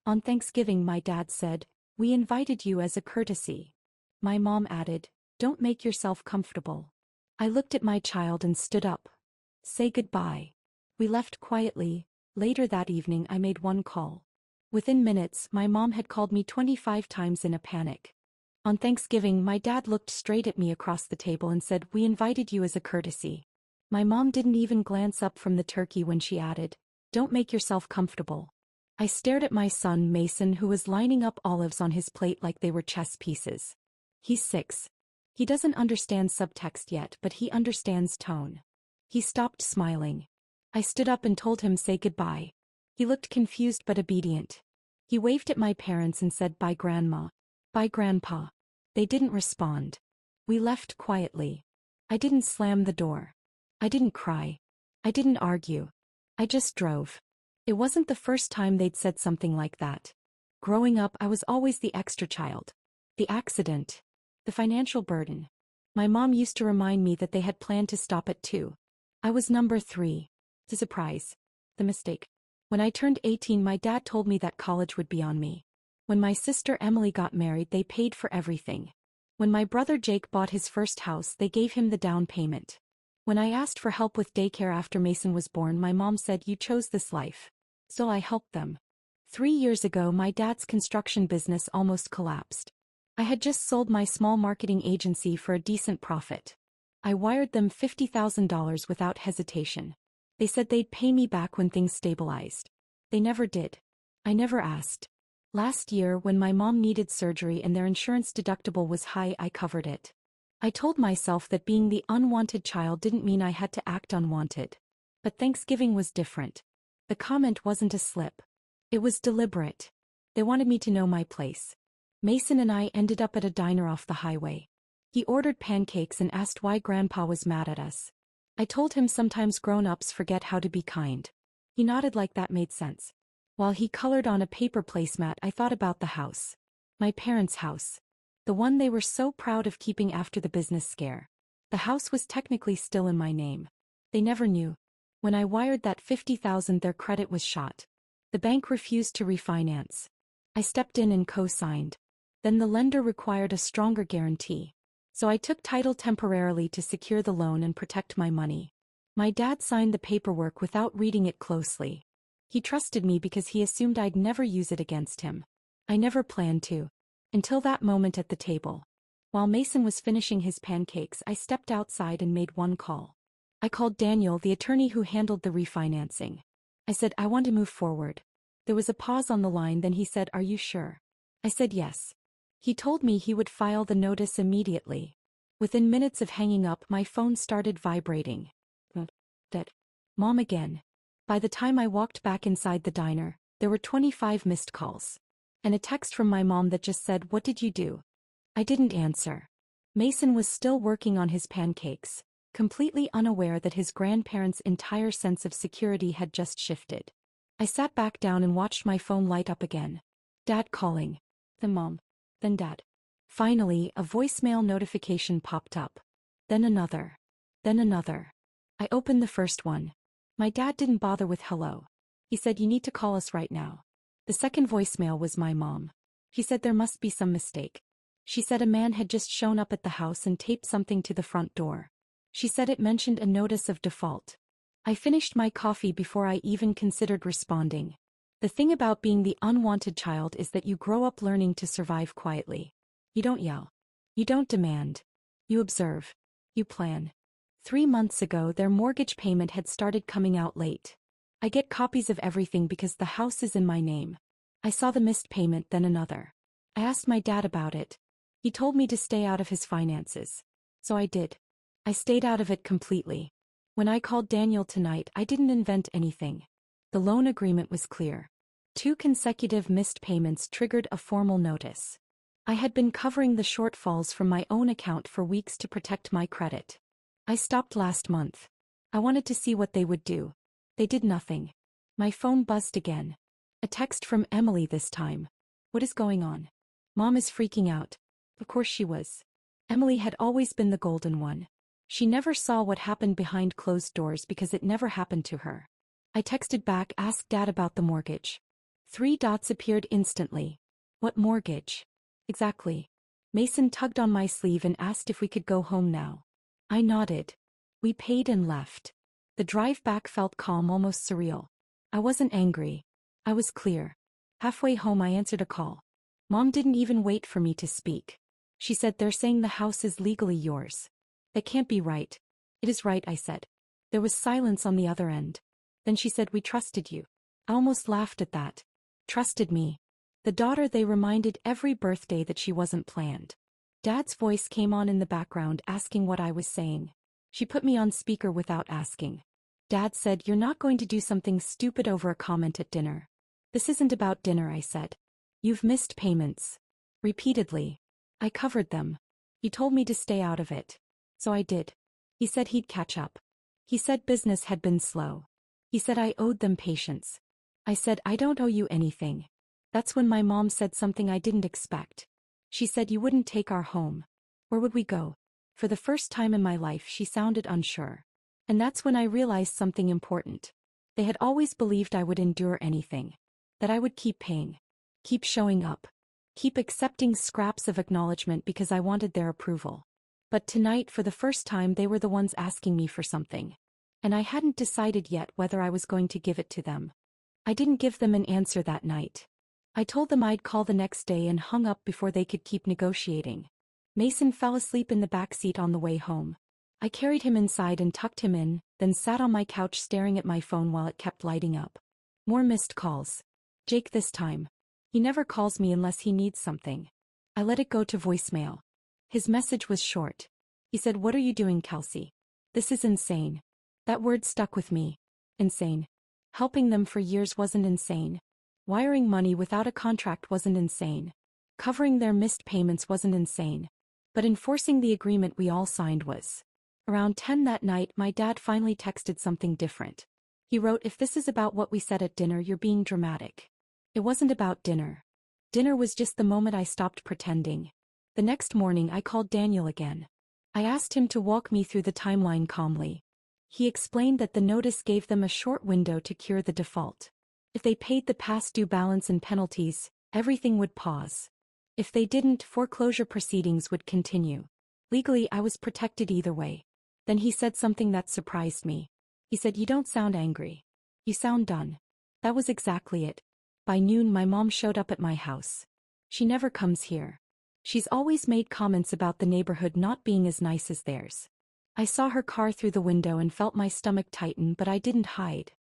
On Thanksgiving, my dad said, "We invited you as a courtesy." My mom added, "Don't make yourself comfortable." I looked at my child and stood up. "Say goodbye." We left quietly. Later that evening, I made one call. Within minutes, my mom had called me 25 times in a panic. On Thanksgiving, my dad looked straight at me across the table and said, "We invited you as a courtesy." My mom didn't even glance up from the turkey when she added, "Don't make yourself comfortable." I stared at my son Mason, who was lining up olives on his plate like they were chess pieces. He's 6. He doesn't understand subtext yet, but he understands tone. He stopped smiling. I stood up and told him say goodbye. He looked confused but obedient. He waved at my parents and said, "Bye, Grandma." "Bye, Grandpa." They didn't respond. We left quietly. I didn't slam the door. I didn't cry. I didn't argue. I just drove. It wasn't the first time they'd said something like that. Growing up, I was always the extra child. The accident. The financial burden. My mom used to remind me that they had planned to stop at 2. I was number 3. The surprise. The mistake. When I turned 18, my dad told me that college would be on me. When my sister Emily got married, they paid for everything. When my brother Jake bought his first house, they gave him the down payment. When I asked for help with daycare after Mason was born, my mom said, "You chose this life." So I helped them. 3 years ago, my dad's construction business almost collapsed. I had just sold my small marketing agency for a decent profit. I wired them $50,000 without hesitation. They said they'd pay me back when things stabilized. They never did. I never asked. Last year, when my mom needed surgery and their insurance deductible was high, I covered it. I told myself that being the unwanted child didn't mean I had to act unwanted. But Thanksgiving was different. The comment wasn't a slip. It was deliberate. They wanted me to know my place. Mason and I ended up at a diner off the highway. He ordered pancakes and asked why Grandpa was mad at us. I told him sometimes grown-ups forget how to be kind. He nodded like that made sense. While he colored on a paper placemat, I thought about the house. My parents' house. The one they were so proud of keeping after the business scare. The house was technically still in my name. They never knew. When I wired that $50,000, their credit was shot. The bank refused to refinance. I stepped in and co-signed. Then the lender required a stronger guarantee. So I took title temporarily to secure the loan and protect my money. My dad signed the paperwork without reading it closely. He trusted me because he assumed I'd never use it against him. I never planned to. Until that moment at the table. While Mason was finishing his pancakes, I stepped outside and made one call. I called Daniel, the attorney who handled the refinancing. I said, "I want to move forward." There was a pause on the line, then he said, "Are you sure?" I said yes. He told me he would file the notice immediately. Within minutes of hanging up, my phone started vibrating. Dead. Mom again. By the time I walked back inside the diner, there were 25 missed calls. And a text from my mom that just said, "What did you do?" I didn't answer. Mason was still working on his pancakes, completely unaware that his grandparents' entire sense of security had just shifted. I sat back down and watched my phone light up again. Dad calling. Then Mom. Then Dad. Finally, a voicemail notification popped up. Then another. Then another. I opened the first one. My dad didn't bother with hello. He said, "You need to call us right now." The second voicemail was my mom. She said there must be some mistake. She said a man had just shown up at the house and taped something to the front door. She said it mentioned a notice of default. I finished my coffee before I even considered responding. The thing about being the unwanted child is that you grow up learning to survive quietly. You don't yell. You don't demand. You observe. You plan. 3 months ago, their mortgage payment had started coming out late. I get copies of everything because the house is in my name. I saw the missed payment, then another. I asked my dad about it. He told me to stay out of his finances. So I did. I stayed out of it completely. When I called Daniel tonight, I didn't invent anything. The loan agreement was clear. 2 consecutive missed payments triggered a formal notice. I had been covering the shortfalls from my own account for weeks to protect my credit. I stopped last month. I wanted to see what they would do. They did nothing. My phone buzzed again. A text from Emily this time. "What is going on?" Mom is freaking out. Of course she was. Emily had always been the golden one. She never saw what happened behind closed doors because it never happened to her. I texted back, asked Dad about the mortgage. Three dots appeared instantly. What mortgage? Exactly. Mason tugged on my sleeve and asked if we could go home now. I nodded. We paid and left. The drive back felt calm, almost surreal. I wasn't angry. I was clear. Halfway home I answered a call. Mom didn't even wait for me to speak. She said, "They're saying the house is legally yours." "That can't be right." "It is right," I said. There was silence on the other end. Then she said, "We trusted you." I almost laughed at that. Trusted me. The daughter they reminded every birthday that she wasn't planned. Dad's voice came on in the background asking what I was saying. She put me on speaker without asking. Dad said, "You're not going to do something stupid over a comment at dinner." "This isn't about dinner," I said. "You've missed payments." Repeatedly. I covered them. "He told me to stay out of it. So I did. He said he'd catch up. He said business had been slow. He said I owed them patience." I said, "I don't owe you anything." That's when my mom said something I didn't expect. She said, "You wouldn't take our home. Where would we go?" For the first time in my life she sounded unsure. And that's when I realized something important. They had always believed I would endure anything. That I would keep paying. Keep showing up. Keep accepting scraps of acknowledgement because I wanted their approval. But tonight, for the first time, they were the ones asking me for something. And I hadn't decided yet whether I was going to give it to them. I didn't give them an answer that night. I told them I'd call the next day and hung up before they could keep negotiating. Mason fell asleep in the back seat on the way home. I carried him inside and tucked him in, then sat on my couch staring at my phone while it kept lighting up. More missed calls. Jake this time. He never calls me unless he needs something. I let it go to voicemail. His message was short. He said, "What are you doing, Kelsey? This is insane." That word stuck with me. Insane. Helping them for years wasn't insane. Wiring money without a contract wasn't insane. Covering their missed payments wasn't insane. But enforcing the agreement we all signed was. Around 10 that night, my dad finally texted something different. He wrote, "If this is about what we said at dinner, you're being dramatic." It wasn't about dinner. Dinner was just the moment I stopped pretending. The next morning I called Daniel again. I asked him to walk me through the timeline calmly. He explained that the notice gave them a short window to cure the default. If they paid the past due balance and penalties, everything would pause. If they didn't, foreclosure proceedings would continue. Legally, I was protected either way. Then he said something that surprised me. He said, "You don't sound angry. You sound done." That was exactly it. By noon, my mom showed up at my house. She never comes here. She's always made comments about the neighborhood not being as nice as theirs. I saw her car through the window and felt my stomach tighten, but I didn't hide.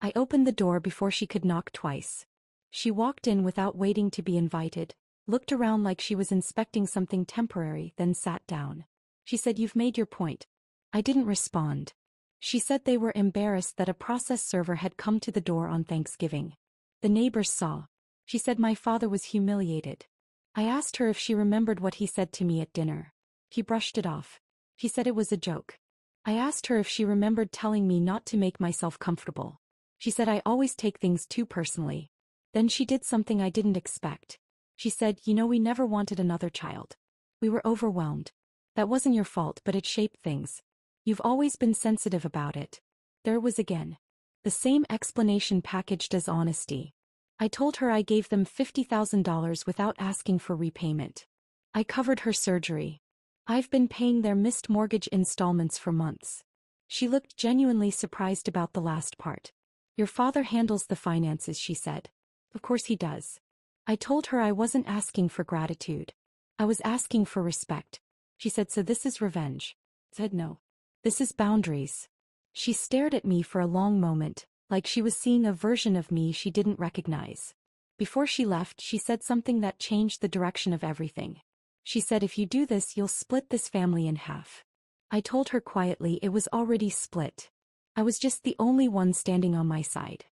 I opened the door before she could knock twice. She walked in without waiting to be invited, looked around like she was inspecting something temporary, then sat down. She said, "You've made your point." I didn't respond. She said they were embarrassed that a process server had come to the door on Thanksgiving. The neighbors saw. She said my father was humiliated. I asked her if she remembered what he said to me at dinner. He brushed it off. He said it was a joke. I asked her if she remembered telling me not to make myself comfortable. She said I always take things too personally. Then she did something I didn't expect. She said, "You know, we never wanted another child. We were overwhelmed. That wasn't your fault, but it shaped things. You've always been sensitive about it." There it was again. The same explanation packaged as honesty. I told her I gave them $50,000 without asking for repayment. I covered her surgery. I've been paying their missed mortgage installments for months. She looked genuinely surprised about the last part. "Your father handles the finances," she said. "Of course he does." I told her I wasn't asking for gratitude. I was asking for respect. She said, "So this is revenge?" I said, "No. This is boundaries." She stared at me for a long moment, like she was seeing a version of me she didn't recognize. Before she left, she said something that changed the direction of everything. She said, "If you do this, you'll split this family in half." I told her quietly it was already split. I was just the only one standing on my side.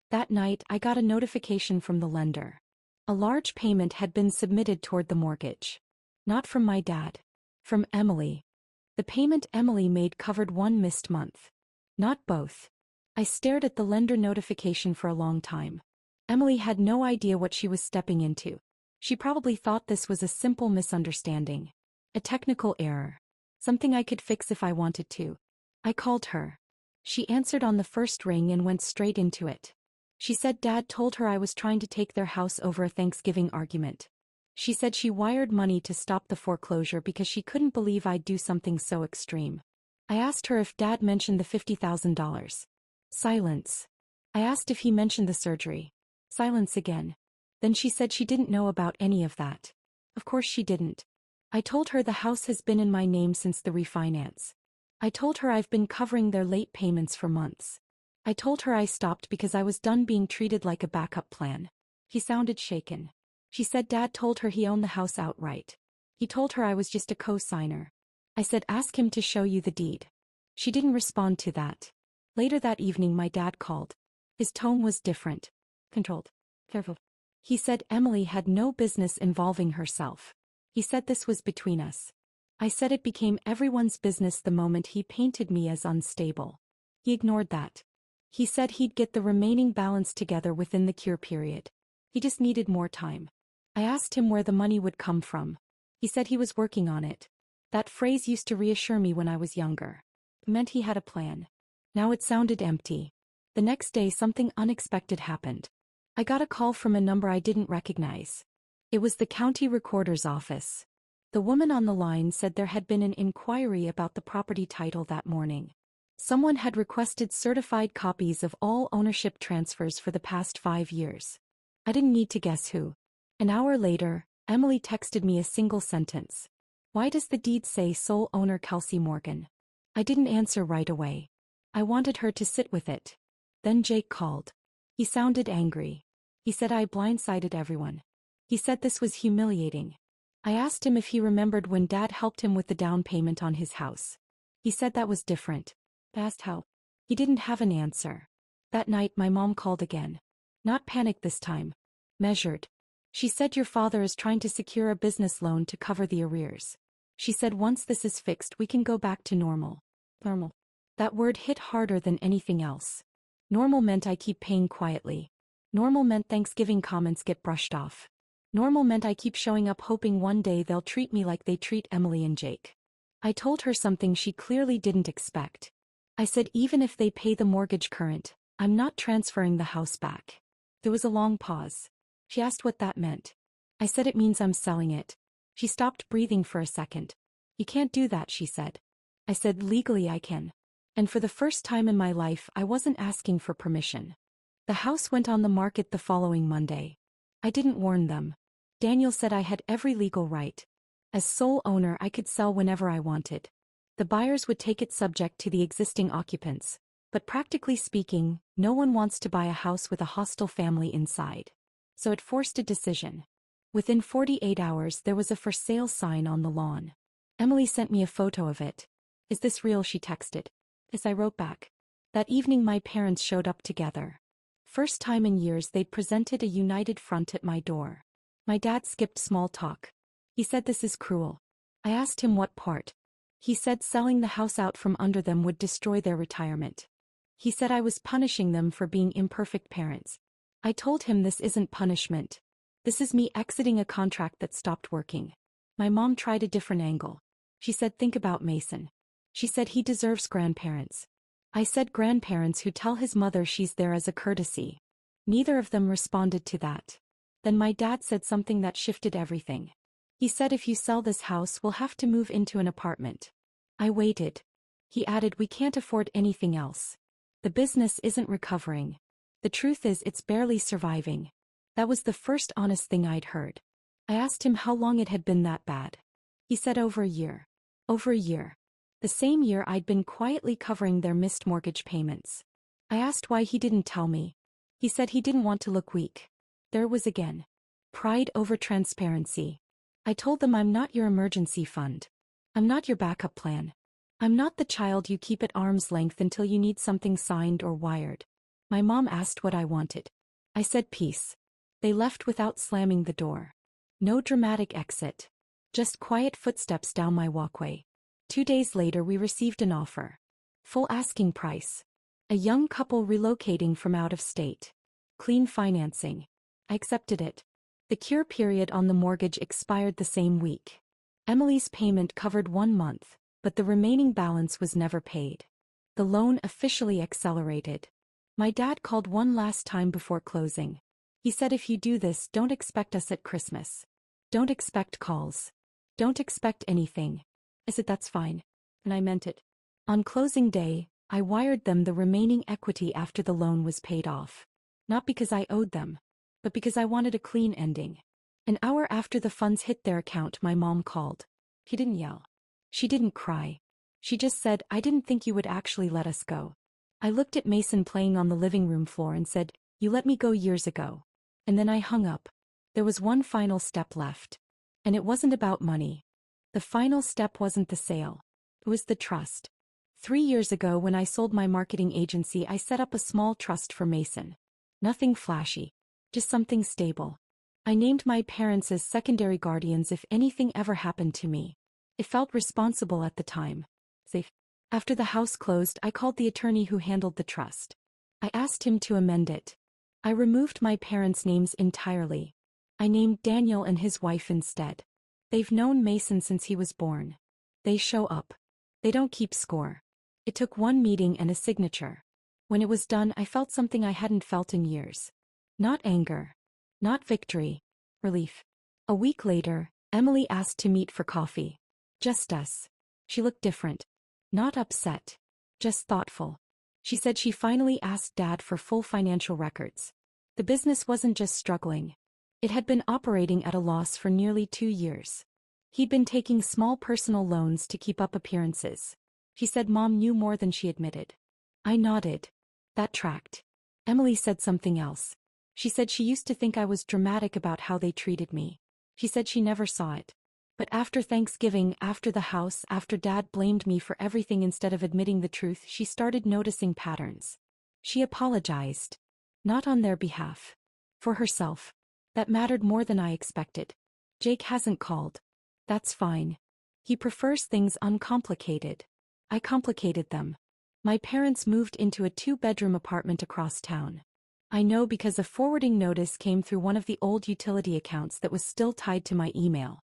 That night, I got a notification from the lender. A large payment had been submitted toward the mortgage. Not from my dad. From Emily. The payment Emily made covered one missed month. Not both. I stared at the lender notification for a long time. Emily had no idea what she was stepping into. She probably thought this was a simple misunderstanding. A technical error. Something I could fix if I wanted to. I called her. She answered on the first ring and went straight into it. She said Dad told her I was trying to take their house over a Thanksgiving argument. She said she wired money to stop the foreclosure because she couldn't believe I'd do something so extreme. I asked her if Dad mentioned the $50,000. Silence. I asked if he mentioned the surgery. Silence again. Then she said she didn't know about any of that. Of course she didn't. I told her the house has been in my name since the refinance. I told her I've been covering their late payments for months. I told her I stopped because I was done being treated like a backup plan. He sounded shaken. She said Dad told her he owned the house outright. He told her I was just a co-signer. I said ask him to show you the deed. She didn't respond to that. Later that evening my dad called. His tone was different. Controlled. Careful. He said Emily had no business involving herself. He said this was between us. I said it became everyone's business the moment he painted me as unstable. He ignored that. He said he'd get the remaining balance together within the cure period. He just needed more time. I asked him where the money would come from. He said he was working on it. That phrase used to reassure me when I was younger. It meant he had a plan. Now it sounded empty. The next day something unexpected happened. I got a call from a number I didn't recognize. It was the county recorder's office. The woman on the line said there had been an inquiry about the property title that morning. Someone had requested certified copies of all ownership transfers for the past 5 years. I didn't need to guess who. An hour later, Emily texted me a single sentence. Why does the deed say sole owner Kelsey Morgan? I didn't answer right away. I wanted her to sit with it. Then Jake called. He sounded angry. He said I blindsided everyone. He said this was humiliating. I asked him if he remembered when Dad helped him with the down payment on his house. He said that was different. I asked how. He didn't have an answer. That night my mom called again. Not panicked this time. Measured. She said your father is trying to secure a business loan to cover the arrears. She said once this is fixed we can go back to normal. Normal. That word hit harder than anything else. Normal meant I keep paying quietly. Normal meant Thanksgiving comments get brushed off. Normal meant I keep showing up hoping one day they'll treat me like they treat Emily and Jake. I told her something she clearly didn't expect. I said even if they pay the mortgage current, I'm not transferring the house back. There was a long pause. She asked what that meant. I said it means I'm selling it. She stopped breathing for a second. You can't do that, she said. I said legally I can. And for the first time in my life I wasn't asking for permission. The house went on the market the following Monday. I didn't warn them. Daniel said I had every legal right. As sole owner I could sell whenever I wanted. The buyers would take it subject to the existing occupants, but practically speaking, no one wants to buy a house with a hostile family inside. So it forced a decision. Within 48 hours there was a for sale sign on the lawn. Emily sent me a photo of it. Is this real? She texted. As I wrote back. That evening my parents showed up together. First time in years they'd presented a united front at my door. My dad skipped small talk. He said this is cruel. I asked him what part. He said selling the house out from under them would destroy their retirement. He said I was punishing them for being imperfect parents. I told him this isn't punishment. This is me exiting a contract that stopped working. My mom tried a different angle. She said think about Mason. She said he deserves grandparents. I said grandparents who tell his mother she's there as a courtesy. Neither of them responded to that. Then my dad said something that shifted everything. He said if you sell this house we'll have to move into an apartment. I waited. He added we can't afford anything else. The business isn't recovering. The truth is it's barely surviving. That was the first honest thing I'd heard. I asked him how long it had been that bad. He said over a year. Over a year. The same year I'd been quietly covering their missed mortgage payments. I asked why he didn't tell me. He said he didn't want to look weak. There was again. Pride over transparency. I told them I'm not your emergency fund. I'm not your backup plan. I'm not the child you keep at arm's length until you need something signed or wired. My mom asked what I wanted. I said peace. They left without slamming the door. No dramatic exit. Just quiet footsteps down my walkway. 2 days later we received an offer. Full asking price. A young couple relocating from out of state. Clean financing. I accepted it. The cure period on the mortgage expired the same week. Emily's payment covered 1 month, but the remaining balance was never paid. The loan officially accelerated. My dad called one last time before closing. He said if you do this, don't expect us at Christmas. Don't expect calls. Don't expect anything. I said that's fine. And I meant it. On closing day, I wired them the remaining equity after the loan was paid off. Not because I owed them, but because I wanted a clean ending. An hour after the funds hit their account, my mom called. She didn't yell. She didn't cry. She just said, I didn't think you would actually let us go. I looked at Mason playing on the living room floor and said, you let me go years ago. And then I hung up. There was one final step left. And it wasn't about money. The final step wasn't the sale. It was the trust. 3 years ago when I sold my marketing agency, I set up a small trust for Mason. Nothing flashy. Just something stable. I named my parents as secondary guardians if anything ever happened to me. It felt responsible at the time. Safe. After the house closed, I called the attorney who handled the trust. I asked him to amend it. I removed my parents' names entirely. I named Daniel and his wife instead. They've known Mason since he was born. They show up. They don't keep score. It took one meeting and a signature. When it was done, I felt something I hadn't felt in years. Not anger. Not victory. Relief. A week later, Emily asked to meet for coffee. Just us. She looked different. Not upset. Just thoughtful. She said she finally asked Dad for full financial records. The business wasn't just struggling. It had been operating at a loss for nearly 2 years. He'd been taking small personal loans to keep up appearances. She said Mom knew more than she admitted. I nodded. That tracked. Emily said something else. She said she used to think I was dramatic about how they treated me. She said she never saw it. But after Thanksgiving, after the house, after Dad blamed me for everything instead of admitting the truth, she started noticing patterns. She apologized. Not on their behalf. For herself. That mattered more than I expected. Jake hasn't called. That's fine. He prefers things uncomplicated. I complicated them. My parents moved into a 2-bedroom apartment across town. I know because a forwarding notice came through one of the old utility accounts that was still tied to my email.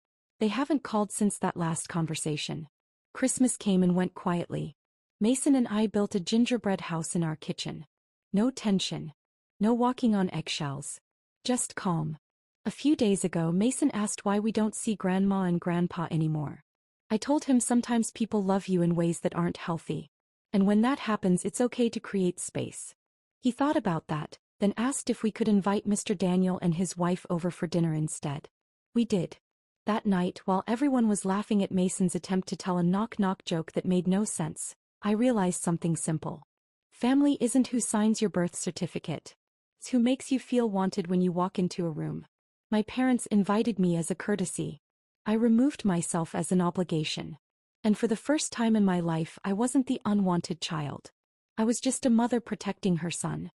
They haven't called since that last conversation. Christmas came and went quietly. Mason and I built a gingerbread house in our kitchen. No tension. No walking on eggshells. Just calm. A few days ago, Mason asked why we don't see Grandma and Grandpa anymore. I told him sometimes people love you in ways that aren't healthy. And when that happens, it's okay to create space. He thought about that, then asked if we could invite Mr. Daniel and his wife over for dinner instead. We did. That night, while everyone was laughing at Mason's attempt to tell a knock-knock joke that made no sense, I realized something simple. Family isn't who signs your birth certificate. It's who makes you feel wanted when you walk into a room. My parents invited me as a courtesy. I removed myself as an obligation. And for the first time in my life, I wasn't the unwanted child. I was just a mother protecting her son.